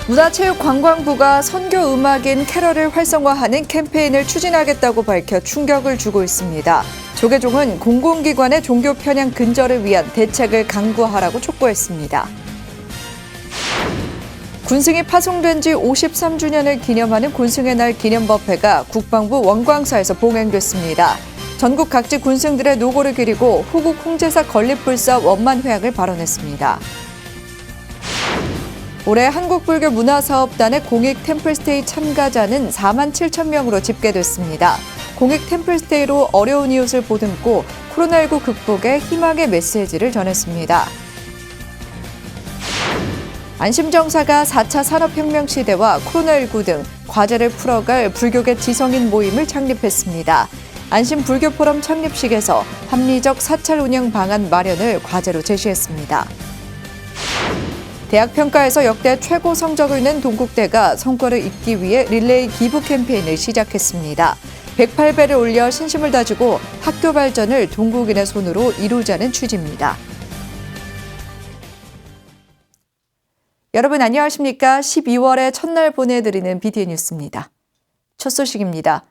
문화체육관광부가 선교 음악인 캐럴을 활성화하는 캠페인을 추진하겠다고 밝혀 충격을 주고 있습니다. 조계종은 공공기관의 종교 편향 근절을 위한 대책을 강구하라고 촉구했습니다. 군승이 파송된 지 53주년을 기념하는 군승의 날 기념법회가 국방부 원광사에서 봉행됐습니다. 전국 각지 군승들의 노고를 기리고 호국 홍제사 건립불사 원만회양을 발언했습니다. 올해 한국불교 문화사업단의 공익 템플스테이 참가자는 4만 7천 명으로 집계됐습니다. 공익 템플스테이로 어려운 이웃을 보듬고 코로나19 극복에 희망의 메시지를 전했습니다. 안심정사가 4차 산업혁명 시대와 코로나19 등 과제를 풀어갈 불교계 지성인 모임을 창립했습니다. 안심불교포럼 창립식에서 합리적 사찰 운영 방안 마련을 과제로 제시했습니다. 대학 평가에서 역대 최고 성적을 낸 동국대가 성과를 잇기 위해 릴레이 기부 캠페인을 시작했습니다. 108배를 올려 신심을 다지고 학교 발전을 동국인의 손으로 이루자는 취지입니다. 여러분 안녕하십니까? 12월의 첫날 보내드리는 BTN 뉴스입니다. 첫 소식입니다.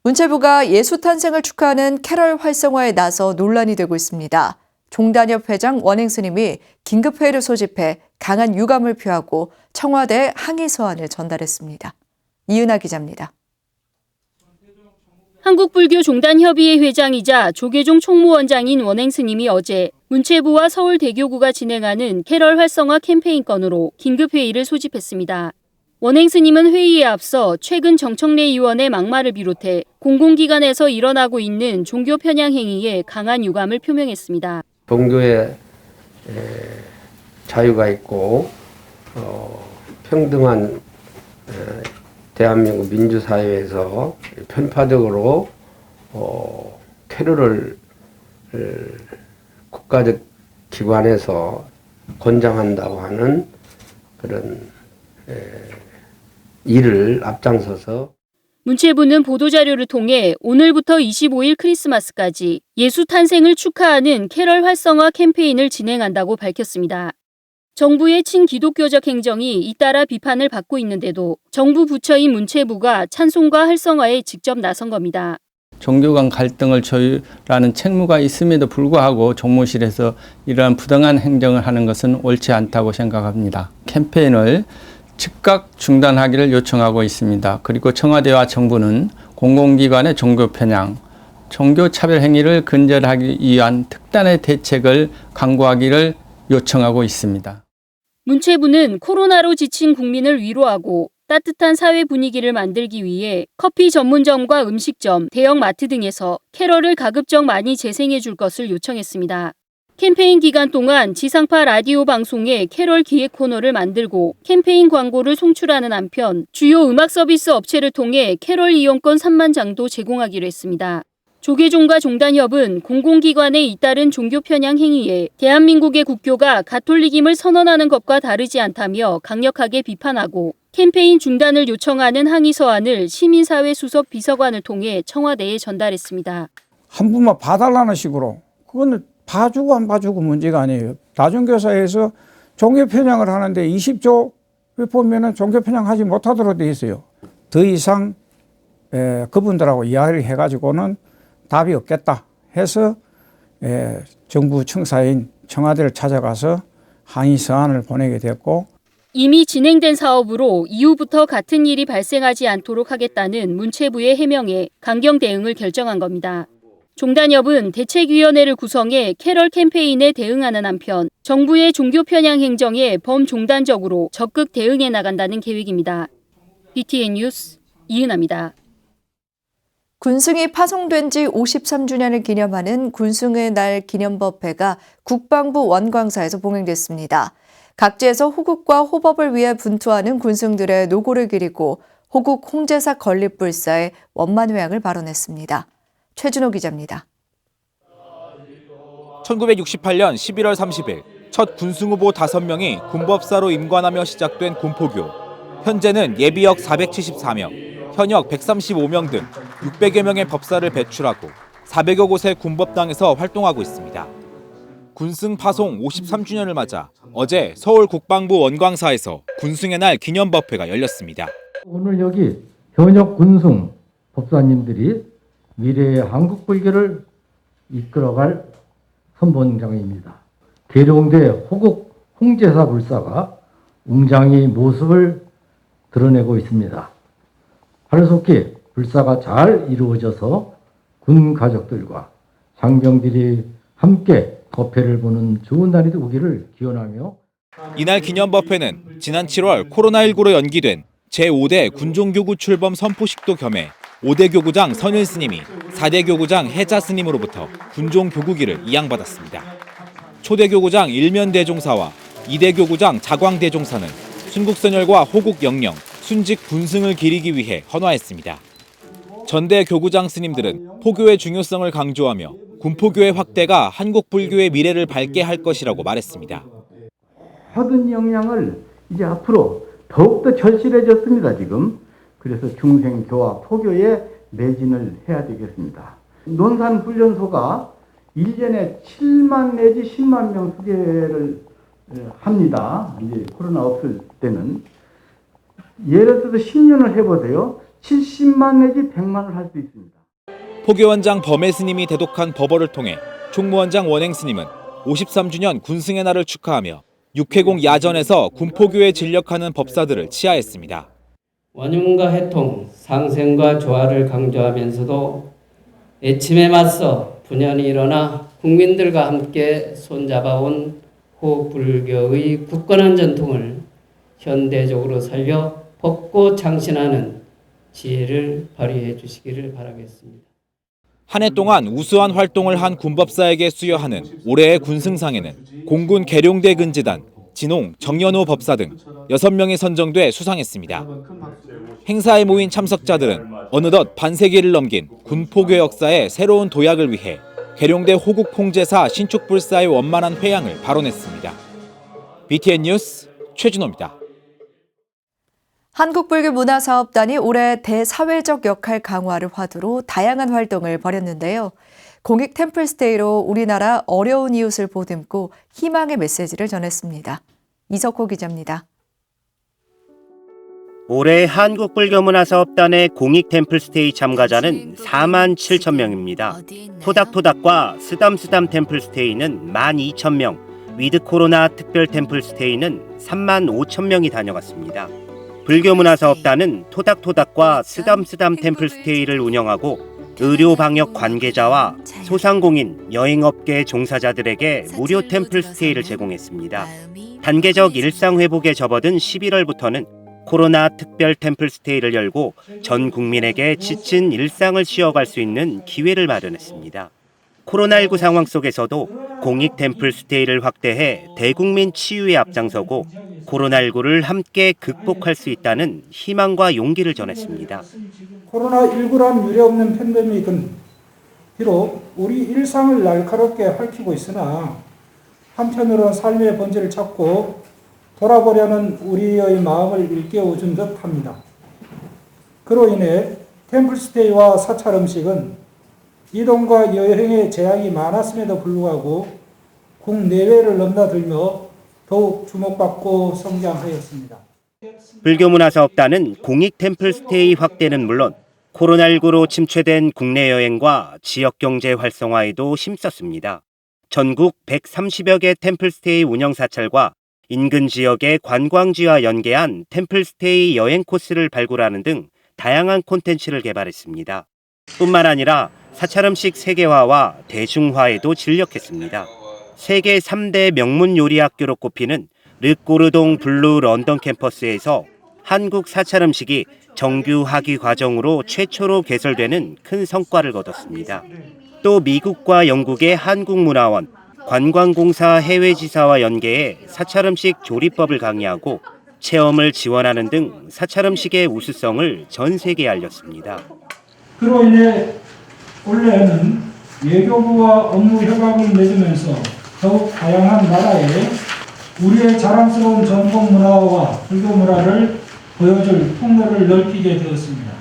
문체부가 예수 탄생을 축하하는 캐럴 활성화에 나서 논란이 되고 있습니다. 종단협 회장 원행 스님이 긴급회의를 소집해 강한 유감을 표하고 청와대에 항의 서한을 전달했습니다. 이은하 기자입니다. 한국불교종단협의회 회장이자 조계종 총무원장인 원행 스님이 어제 문체부와 서울대교구가 진행하는 캐럴 활성화 캠페인 건으로 긴급회의를 소집했습니다. 원행 스님은 회의에 앞서 최근 정청래 의원의 막말을 비롯해 공공기관에서 일어나고 있는 종교 편향 행위에 강한 유감을 표명했습니다. 종교에 자유가 있고 평등한 대한민국 민주사회에서 편파적으로 테러를 국가적 기관에서 권장한다고 하는 그런 일을 앞장서서 문체부는 보도자료를 통해 오늘부터 25일 크리스마스까지 예수 탄생을 축하하는 캐럴 활성화 캠페인을 진행한다고 밝혔습니다. 정부의 친기독교적 행정이 잇따라 비판을 받고 있는데도 정부 부처인 문체부가 찬송과 활성화에 직접 나선 겁니다. 종교 간 갈등을 조율하는 책무가 있음에도 불구하고 종무실에서 이러한 부당한 행정을 하는 것은 옳지 않다고 생각합니다. 캠페인을 즉각 중단하기를 요청하고 있습니다. 그리고 청와대와 정부는 공공기관의 종교 편향, 종교 차별 행위를 근절하기 위한 특단의 대책을 강구하기를 요청하고 있습니다. 문체부는 코로나로 지친 국민을 위로하고 따뜻한 사회 분위기를 만들기 위해 커피 전문점과 음식점, 대형 마트 등에서 캐럴을 가급적 많이 재생해 줄 것을 요청했습니다. 캠페인 기간 동안 지상파 라디오 방송에 캐럴 기획 코너를 만들고 캠페인 광고를 송출하는 한편 주요 음악 서비스 업체를 통해 캐럴 이용권 3만 장도 제공하기로 했습니다. 조계종과 종단협은 공공기관에 잇따른 종교 편향 행위에 대한민국의 국교가 가톨릭임을 선언하는 것과 다르지 않다며 강력하게 비판하고 캠페인 중단을 요청하는 항의 서한을 시민사회 수석 비서관을 통해 청와대에 전달했습니다. 한 분만 봐달라는 식으로 그거는 봐주고 안 봐주고 문제가 아니에요. 다중교사에서 종교 편향을 하는데 20조 보면은 종교 편향하지 못하도록 되어 있어요. 더 이상 그분들하고 이야기를 해가지고는 답이 없겠다 해서 정부 청사인 청와대를 찾아가서 항의 서한을 보내게 됐고 이미 진행된 사업으로 이후부터 같은 일이 발생하지 않도록 하겠다는 문체부의 해명에 강경 대응을 결정한 겁니다. 종단협은 대책위원회를 구성해 캐럴 캠페인에 대응하는 한편 정부의 종교 편향 행정에 범종단적으로 적극 대응해 나간다는 계획입니다. BTN 뉴스 이은하입니다. 군승이 파송된 지 53주년을 기념하는 군승의 날 기념법회가 국방부 원광사에서 봉행됐습니다. 각지에서 호국과 호법을 위해 분투하는 군승들의 노고를 기리고 호국 홍제사 건립불사의 원만회양을 발언했습니다. 최준호 기자입니다. 1968년 11월 30일 첫 군승 후보 5명이 군법사로 임관하며 시작된 군포교. 현재는 예비역 474명, 현역 135명 등 600여 명의 법사를 배출하고 400여 곳의 군법당에서 활동하고 있습니다. 군승 파송 53주년을 맞아 어제 서울 국방부 원광사에서 군승의 날 기념법회가 열렸습니다. 오늘 여기 현역 군승 법사님들이 미래의 한국 불교를 이끌어갈 선봉장입니다. 계룡대 호국 홍제사 불사가 웅장히 모습을 드러내고 있습니다. 하루속히 불사가 잘 이루어져서 군 가족들과 장병들이 함께 법회를 보는 좋은 날이 오기를 기원하며 이날 기념법회는 지난 7월 코로나19로 연기된 제5대 군종교구 출범 선포식도 겸해 5대 교구장 선일 스님이 4대 교구장 해자 스님으로부터 군종교구기를 이양받았습니다. 초대 교구장 일면대종사와 2대 교구장 자광대종사는 순국선열과 호국 영령, 순직 군승을 기리기 위해 헌화했습니다. 전대 교구장 스님들은 포교의 중요성을 강조하며 군포교의 확대가 한국 불교의 미래를 밝게 할 것이라고 말했습니다. 얻은 영향을 이제 앞으로 더욱더 절실해졌습니다, 지금. 그래서 중생교와 포교에 매진을 해야 되겠습니다. 논산훈련소가 1년에 7만 내지 10만 명 수계를 합니다. 이제 코로나 없을 때는. 예를 들어서 10년을 해보세요. 70만 내지 100만을 할 수 있습니다. 포교원장 범해 스님이 대독한 법어를 통해 총무원장 원행 스님은 53주년 군승의 날을 축하하며 육해공 야전에서 군포교에 진력하는 법사들을 치하했습니다. 원흉과 해통, 상생과 조화를 강조하면서도 애침에 맞서 분연히 일어나 국민들과 함께 손잡아온 호불교의 굳건한 전통을 현대적으로 살려 벗고 창신하는 지혜를 발휘해 주시기를 바라겠습니다. 한 해 동안 우수한 활동을 한 군법사에게 수여하는 올해의 군승상에는 공군 계룡대 근지단, 진홍, 정연호 법사 등 6명이 선정돼 수상했습니다. 행사에 모인 참석자들은 어느덧 반세기를 넘긴 군포교 역사의 새로운 도약을 위해 계룡대 호국 홍제사 신축불사의 원만한 회양을 발언했습니다. BTN 뉴스 최준호입니다. 한국불교문화사업단이 올해 대사회적 역할 강화를 화두로 다양한 활동을 벌였는데요. 공익 템플스테이로 우리나라 어려운 이웃을 보듬고 희망의 메시지를 전했습니다. 이석호 기자입니다. 올해 한국불교문화사업단의 공익 템플스테이 참가자는 4만 7천 명입니다. 토닥토닥과 쓰담쓰담 템플스테이는 1만 2천 명, 위드코로나 특별 템플스테이는 3만 5천 명이 다녀갔습니다. 불교문화사업단은 토닥토닥과 쓰담쓰담 템플스테이를 운영하고 의료방역 관계자와 소상공인, 여행업계 종사자들에게 무료 템플스테이를 제공했습니다. 단계적 일상회복에 접어든 11월부터는 코로나 특별 템플스테이를 열고 전 국민에게 지친 일상을 쉬어갈 수 있는 기회를 마련했습니다. 코로나19 상황 속에서도 공익 템플스테이를 확대해 대국민 치유에 앞장서고 코로나19를 함께 극복할 수 있다는 희망과 용기를 전했습니다. 코로나19란 유례없는 팬데믹은 비록 우리 일상을 날카롭게 핥히고 있으나 한편으로는 삶의 본질을 찾고 돌아보려는 우리의 마음을 일깨워준 듯합니다. 그로 인해 템플스테이와 사찰 음식은 이동과 여행의 제약이 많았음에도 불구하고 국내외를 넘나들며 더욱 주목받고 성장하였습니다. 불교문화사업단은 공익 템플스테이 확대는 물론 코로나19로 침체된 국내 여행과 지역경제 활성화에도 힘썼습니다. 전국 130여 개 템플스테이 운영사찰과 인근 지역의 관광지와 연계한 템플스테이 여행 코스를 발굴하는 등 다양한 콘텐츠를 개발했습니다. 뿐만 아니라 사찰음식 세계화와 대중화에도 진력했습니다. 세계 3대 명문 요리학교로 꼽히는 르꼬르동 블루 런던 캠퍼스에서 한국 사찰음식이 정규 학위 과정으로 최초로 개설되는 큰 성과를 거뒀습니다. 또 미국과 영국의 한국문화원, 관광공사 해외지사와 연계해 사찰음식 조리법을 강의하고 체험을 지원하는 등 사찰음식의 우수성을 전 세계에 알렸습니다. 그로 인해 올해는 외교부와 업무 협약을 맺으면서 더욱 다양한 나라에 우리의 자랑스러운 전통 문화와 불교 문화를 보여줄 통로를 넓히게 되었습니다.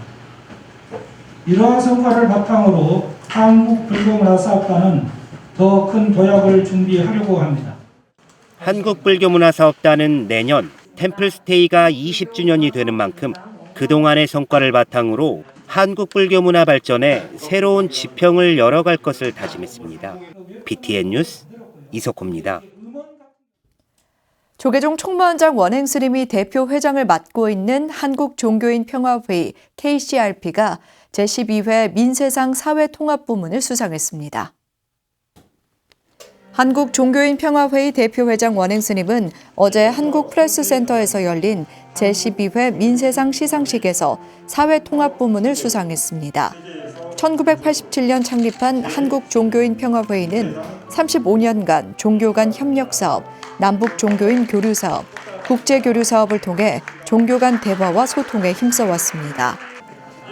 이러한 성과를 바탕으로 한국불교문화사업단은 더 큰 도약을 준비하려고 합니다. 한국불교문화사업단은 내년 템플스테이가 20주년이 되는 만큼 그동안의 성과를 바탕으로 한국불교문화 발전에 새로운 지평을 열어갈 것을 다짐했습니다. BTN 뉴스 이석호입니다. 조계종 총무원장 원행 스님이 대표 회장을 맡고 있는 한국종교인평화회의 KCRP가 제12회 민세상 사회통합부문을 수상했습니다. 한국종교인평화회의 대표회장 원행 스님은 어제 한국프레스센터에서 열린 제12회 민세상 시상식에서 사회통합부문을 수상했습니다. 1987년 창립한 한국종교인평화회의는 35년간 종교 간 협력사업, 남북종교인 교류사업, 국제교류사업을 통해 종교 간 대화와 소통에 힘써왔습니다.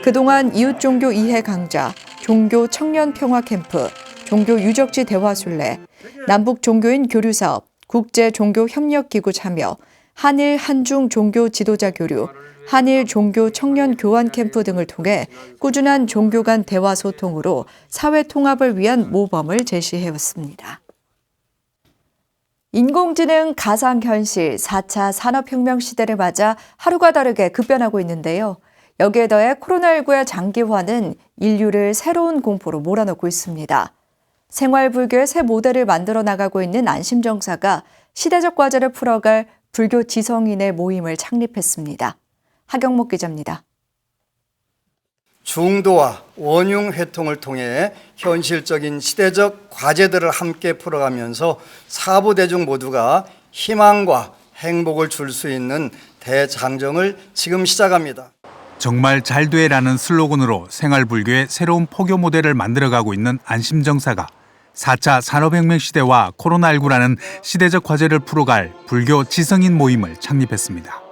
그동안 이웃종교 이해 강좌, 종교 청년 평화 캠프, 종교 유적지 대화순례, 남북 종교인 교류사업, 국제 종교 협력기구 참여, 한일 한중 종교 지도자 교류, 한일 종교 청년 교환 캠프 등을 통해 꾸준한 종교 간 대화 소통으로 사회 통합을 위한 모범을 제시해왔습니다. 인공지능, 가상현실, 4차 산업혁명 시대를 맞아 하루가 다르게 급변하고 있는데요. 여기에 더해 코로나19의 장기화는 인류를 새로운 공포로 몰아넣고 있습니다. 생활불교의 새 모델을 만들어 나가고 있는 안심정사가 시대적 과제를 풀어갈 불교 지성인의 모임을 창립했습니다. 하경목 기자입니다. 중도와 원융 회통을 통해 현실적인 시대적 과제들을 함께 풀어가면서 사부대중 모두가 희망과 행복을 줄 수 있는 대장정을 지금 시작합니다. 정말 잘 돼라는 슬로건으로 생활불교의 새로운 포교 모델을 만들어가고 있는 안심정사가 4차 산업혁명 시대와 코로나19라는 시대적 과제를 풀어갈 불교 지성인 모임을 창립했습니다.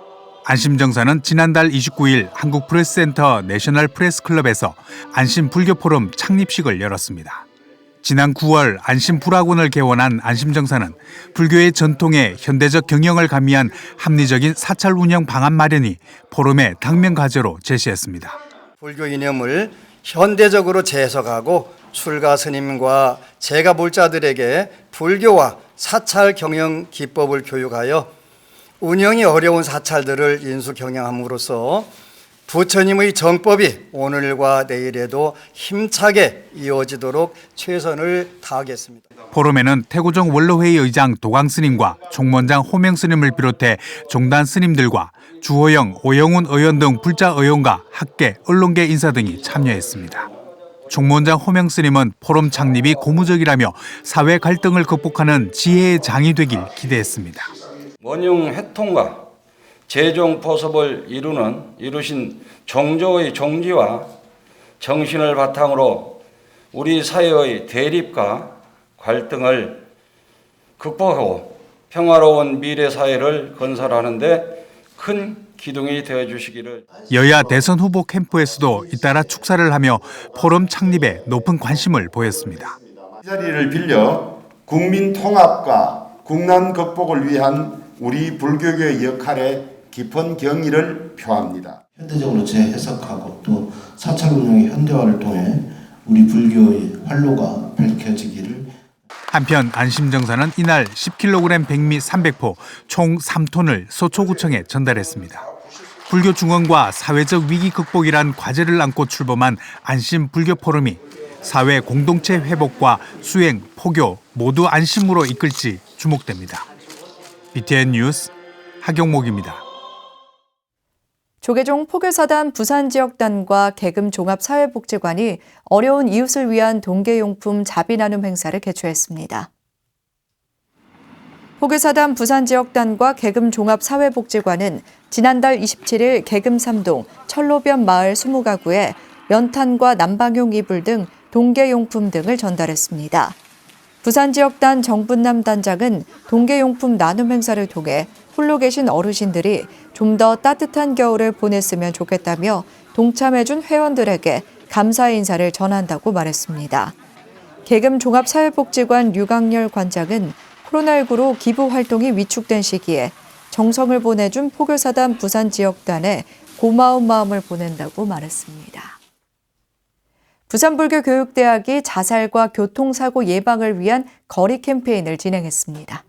안심정사는 지난달 29일 한국프레스센터 내셔널 프레스클럽에서 안심불교포럼 창립식을 열었습니다. 지난 9월 안심불학원을 개원한 안심정사는 불교의 전통에 현대적 경영을 가미한 합리적인 사찰 운영 방안 마련이 포럼의 당면 과제로 제시했습니다. 불교 이념을 현대적으로 재해석하고 출가 스님과 제가 몰자들에게 불교와 사찰 경영 기법을 교육하여 운영이 어려운 사찰들을 인수 경영함으로써 부처님의 정법이 오늘과 내일에도 힘차게 이어지도록 최선을 다하겠습니다. 포럼에는 태고종 원로회의 의장 도광 스님과 총무원장 호명 스님을 비롯해 종단 스님들과 주호영, 오영훈 의원 등 불자 의원과 학계, 언론계 인사 등이 참여했습니다. 총무원장 호명 스님은 포럼 창립이 고무적이라며 사회 갈등을 극복하는 지혜의 장이 되길 기대했습니다. 원융 해통과 재종 포섭을 이루신 종조의 종지와 정신을 바탕으로 우리 사회의 대립과 갈등을 극복하고 평화로운 미래 사회를 건설하는 데 큰 기둥이 되어 주시기를. 여야 대선 후보 캠프에서도 잇따라 축사를 하며 포럼 창립에 높은 관심을 보였습니다. 이 자리를 빌려 국민 통합과 국난 극복을 위한 우리 불교계의 역할에 깊은 경의를 표합니다. 현대적으로 재해석하고 또 사찰 운영의 현대화를 통해 우리 불교의 활로가 밝혀지기를. 한편 안심정사는 이날 10kg 백미 300포 총 3톤을 서초구청에 전달했습니다. 불교 중흥과 사회적 위기 극복이란 과제를 안고 출범한 안심불교포럼이 사회 공동체 회복과 수행, 포교 모두 안심으로 이끌지 주목됩니다. BTN 뉴스 하경목입니다. 조계종 포교사단 부산지역단과 계금종합사회복지관이 어려운 이웃을 위한 동계용품 자비나눔 행사를 개최했습니다. 포교사단 부산지역단과 계금종합사회복지관은 지난달 27일 계금 3동 철로변 마을 20가구에 연탄과 난방용 이불 등 동계용품 등을 전달했습니다. 부산지역단 정분남 단장은 동계용품 나눔 행사를 통해 홀로 계신 어르신들이 좀 더 따뜻한 겨울을 보냈으면 좋겠다며 동참해준 회원들에게 감사의 인사를 전한다고 말했습니다. 계금종합사회복지관 류강렬 관장은 코로나19로 기부 활동이 위축된 시기에 정성을 보내준 포교사단 부산지역단에 고마운 마음을 보낸다고 말했습니다. 부산불교교육대학이 자살과 교통사고 예방을 위한 거리 캠페인을 진행했습니다.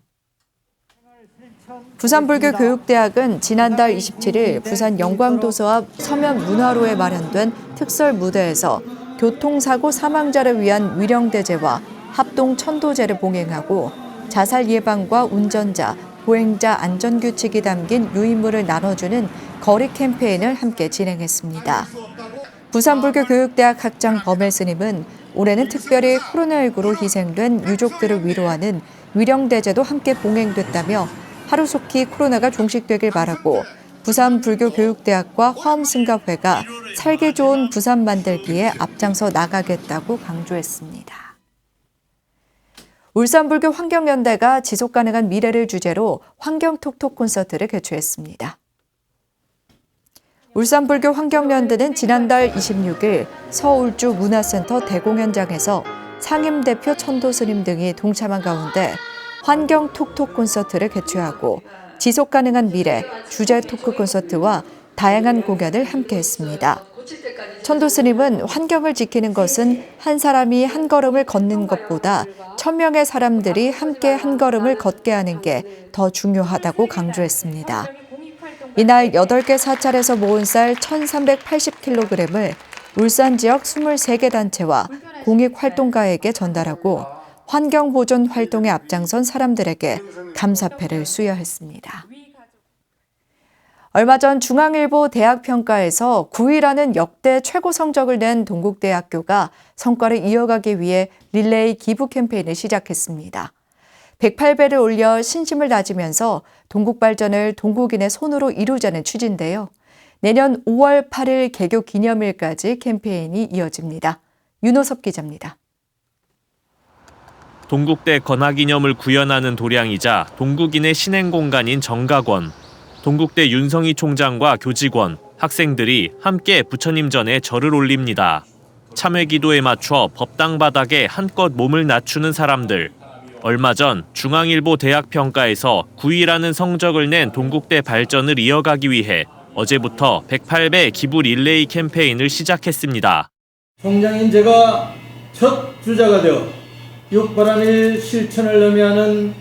부산불교교육대학은 지난달 27일 부산 영광도서 앞 서면문화로에 마련된 특설 무대에서 교통사고 사망자를 위한 위령대제와 합동천도제를 봉행하고 자살 예방과 운전자, 보행자 안전규칙이 담긴 유인물을 나눠주는 거리 캠페인을 함께 진행했습니다. 부산불교교육대학 학장 범엘 스님은 올해는 특별히 코로나19로 희생된 유족들을 위로하는 위령대제도 함께 봉행됐다며 하루속히 코로나가 종식되길 바라고 부산불교교육대학과 화엄승가회가 살기 좋은 부산 만들기에 앞장서 나가겠다고 강조했습니다. 울산불교 환경연대가 지속가능한 미래를 주제로 환경톡톡 콘서트를 개최했습니다. 울산불교 환경연대는 지난달 26일 서울주 문화센터 대공연장에서 상임대표 천도스님 등이 동참한 가운데 환경톡톡 콘서트를 개최하고 지속가능한 미래 주제 토크 콘서트와 다양한 공연을 함께 했습니다. 천도스님은 환경을 지키는 것은 한 사람이 한 걸음을 걷는 것보다 1000명의 사람들이 함께 한 걸음을 걷게 하는 게 더 중요하다고 강조했습니다. 이날 8개 사찰에서 모은 쌀 1380kg을 울산 지역 23개 단체와 공익활동가에게 전달하고 환경보존 활동에 앞장선 사람들에게 감사패를 수여했습니다. 얼마 전 중앙일보 대학평가에서 9위라는 역대 최고 성적을 낸 동국대학교가 성과를 이어가기 위해 릴레이 기부 캠페인을 시작했습니다. 108배를 올려 신심을 다지면서 동국 발전을 동국인의 손으로 이루자는 취지인데요. 내년 5월 8일 개교 기념일까지 캠페인이 이어집니다. 윤호섭 기자입니다. 동국대 건화기념을 구현하는 도량이자 동국인의 신행 공간인 정각원. 동국대 윤성희 총장과 교직원, 학생들이 함께 부처님 전에 절을 올립니다. 참회 기도에 맞춰 법당 바닥에 한껏 몸을 낮추는 사람들. 얼마 전 중앙일보 대학평가에서 9위라는 성적을 낸 동국대 발전을 이어가기 위해 어제부터 108배 기부 릴레이 캠페인을 시작했습니다. 총장인 제가 첫 주자가 되어 육바람일 실천을 의미하는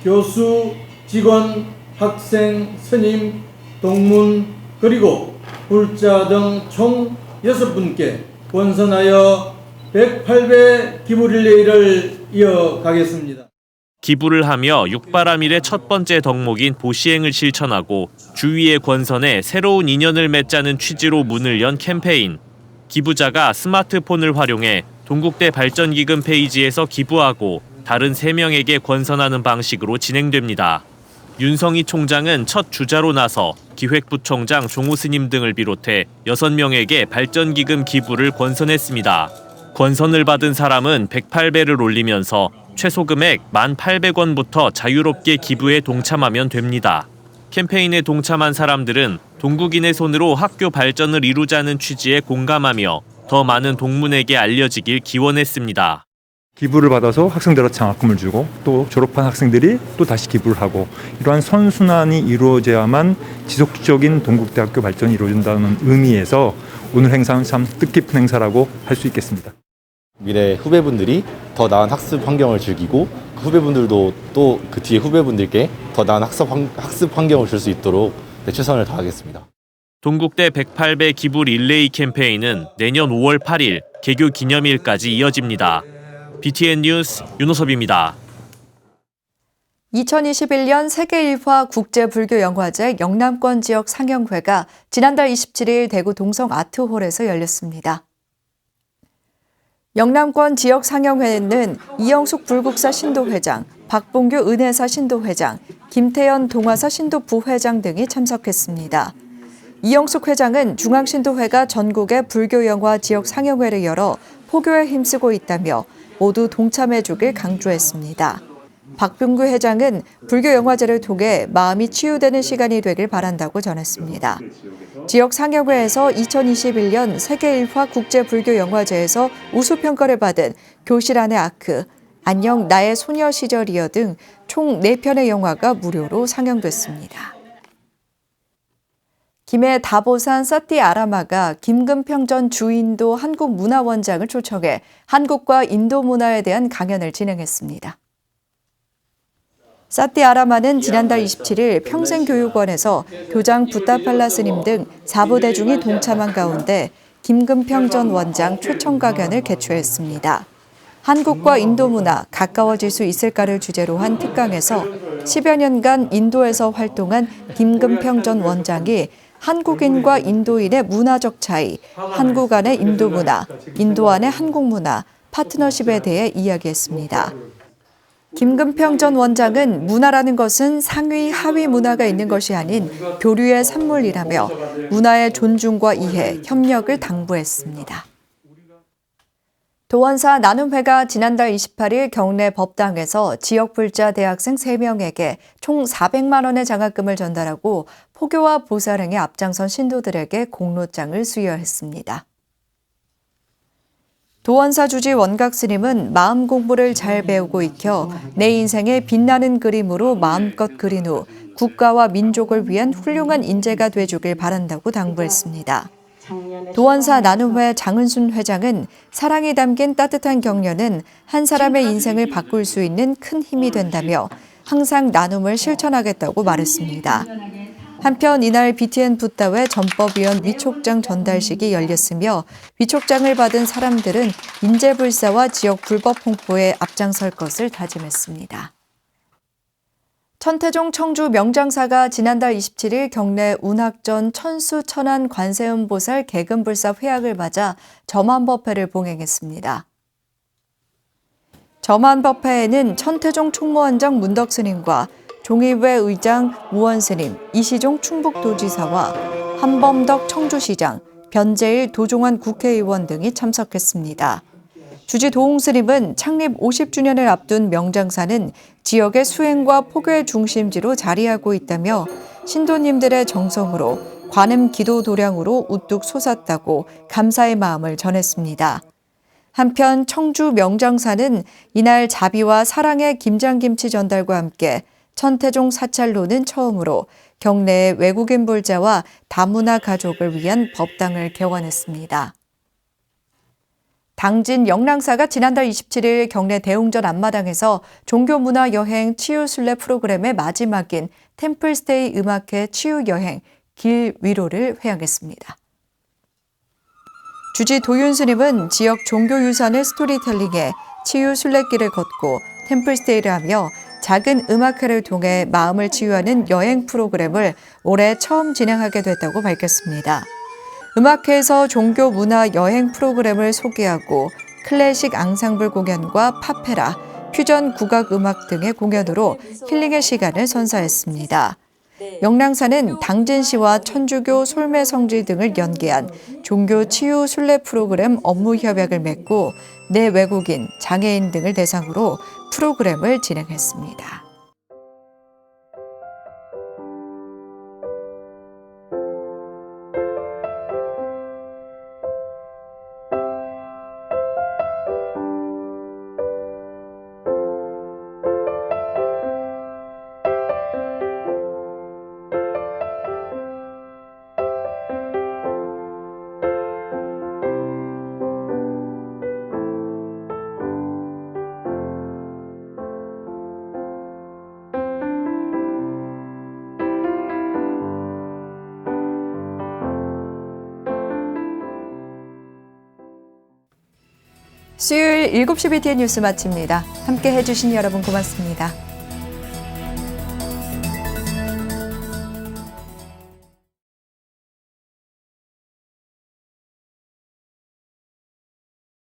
교수, 직원, 학생, 스님, 동문, 그리고 불자 등 총 6분께 권선하여 108배 기부 릴레이를 이어가겠습니다. 기부를 하며 육바람일의 첫 번째 덕목인 보시행을 실천하고 주위의 권선에 새로운 인연을 맺자는 취지로 문을 연 캠페인. 기부자가 스마트폰을 활용해 동국대 발전기금 페이지에서 기부하고 다른 3명에게 권선하는 방식으로 진행됩니다. 윤성희 총장은 첫 주자로 나서 기획부총장 종호 스님 등을 비롯해 6명에게 발전기금 기부를 권선했습니다. 권선을 받은 사람은 108배를 올리면서 최소 금액 1,800원부터 자유롭게 기부에 동참하면 됩니다. 캠페인에 동참한 사람들은 동국인의 손으로 학교 발전을 이루자는 취지에 공감하며 더 많은 동문에게 알려지길 기원했습니다. 기부를 받아서 학생들한테 장학금을 주고 또 졸업한 학생들이 또 다시 기부를 하고 이러한 선순환이 이루어져야만 지속적인 동국대학교 발전이 이루어진다는 의미에서 오늘 행사는 참 뜻깊은 행사라고 할 수 있겠습니다. 미래 후배분들이 더 나은 학습 환경을 즐기고 그 후배분들도 또 그 뒤에 후배분들께 더 나은 학습 환경을 줄 수 있도록 최선을 다하겠습니다. 동국대 108배 기부 릴레이 캠페인은 내년 5월 8일 개교 기념일까지 이어집니다. BTN 뉴스 윤호섭입니다. 2021년 세계일화 국제불교영화제 영남권 지역 상영회가 지난달 27일 대구 동성 아트홀에서 열렸습니다. 영남권 지역 상영회는 이영숙 불국사 신도회장, 박봉규 은혜사 신도회장, 김태연 동화사 신도부회장 등이 참석했습니다. 이영숙 회장은 중앙신도회가 전국의 불교영화 지역 상영회를 열어 포교에 힘쓰고 있다며 모두 동참해주길 강조했습니다. 박봉규 회장은 불교영화제를 통해 마음이 치유되는 시간이 되길 바란다고 전했습니다. 지역 상영회에서 2021년 세계일화 국제불교영화제에서 우수평가를 받은 교실 안의 아크, 안녕 나의 소녀 시절이여 등 총 4편의 영화가 무료로 상영됐습니다. 김해 다보산 사띠아라마가 김금평 전 주인도 한국문화원장을 초청해 한국과 인도 문화에 대한 강연을 진행했습니다. 사띠아라마는 지난달 27일 평생교육원에서 교장 붓다팔라 스님 등 4부대중이 동참한 가운데 김금평 전 원장 초청 강연을 개최했습니다. 한국과 인도 문화 가까워질 수 있을까를 주제로 한 특강에서 10여 년간 인도에서 활동한 김금평 전 원장이 한국인과 인도인의 문화적 차이, 한국 안의 인도 문화, 인도 안의 한국 문화, 파트너십에 대해 이야기했습니다. 김금평 전 원장은 문화라는 것은 상위, 하위 문화가 있는 것이 아닌 교류의 산물이라며 문화의 존중과 이해, 협력을 당부했습니다. 도원사 나눔회가 지난달 28일 경내 법당에서 지역 불자 대학생 3명에게 총 400만 원의 장학금을 전달하고 포교와 보살행에 앞장선 신도들에게 공로장을 수여했습니다. 도원사 주지 원각 스님은 마음 공부를 잘 배우고 익혀 내 인생에 빛나는 그림으로 마음껏 그린 후 국가와 민족을 위한 훌륭한 인재가 돼주길 바란다고 당부했습니다. 도원사 나눔회 장은순 회장은 사랑이 담긴 따뜻한 격려는 한 사람의 인생을 바꿀 수 있는 큰 힘이 된다며 항상 나눔을 실천하겠다고 말했습니다. 한편 이날 BTN 붓다회 전법위원 위촉장 전달식이 열렸으며 위촉장을 받은 사람들은 인재불사와 지역 불법 홍보에 앞장설 것을 다짐했습니다. 천태종 청주 명장사가 지난달 27일 경내 운학전 천수 천안 관세음보살 개금불사 회약을 맞아 점안법회를 봉행했습니다. 점안법회에는 천태종 총무원장 문덕스님과 종의회 의장 무원스님, 이시종 충북도지사와 한범덕 청주시장, 변재일 도종환 국회의원 등이 참석했습니다. 주지 도홍스님은 창립 50주년을 앞둔 명장사는 지역의 수행과 포교의 중심지로 자리하고 있다며 신도님들의 정성으로 관음 기도 도량으로 우뚝 솟았다고 감사의 마음을 전했습니다. 한편 청주 명장사는 이날 자비와 사랑의 김장김치 전달과 함께 천태종 사찰로는 처음으로 경내의 외국인 불자와 다문화 가족을 위한 법당을 개원했습니다. 당진 영랑사가 지난달 27일 경내 대웅전 앞마당에서 종교문화여행 치유순례 프로그램의 마지막인 템플스테이 음악회 치유여행 길 위로를 회항했습니다. 주지 도윤스님은 지역 종교유산을 스토리텔링해 치유순례길을 걷고 템플스테이를 하며 작은 음악회를 통해 마음을 치유하는 여행 프로그램을 올해 처음 진행하게 됐다고 밝혔습니다. 음악회에서 종교 문화 여행 프로그램을 소개하고 클래식 앙상블 공연과 파페라, 퓨전 국악 음악 등의 공연으로 힐링의 시간을 선사했습니다. 영랑사는 당진시와 천주교 솔매성지 등을 연계한 종교 치유 순례 프로그램 업무 협약을 맺고 내 외국인, 장애인 등을 대상으로 프로그램을 진행했습니다. 수요일 7시 BTN 뉴스 마칩니다. 함께 해주신 여러분 고맙습니다.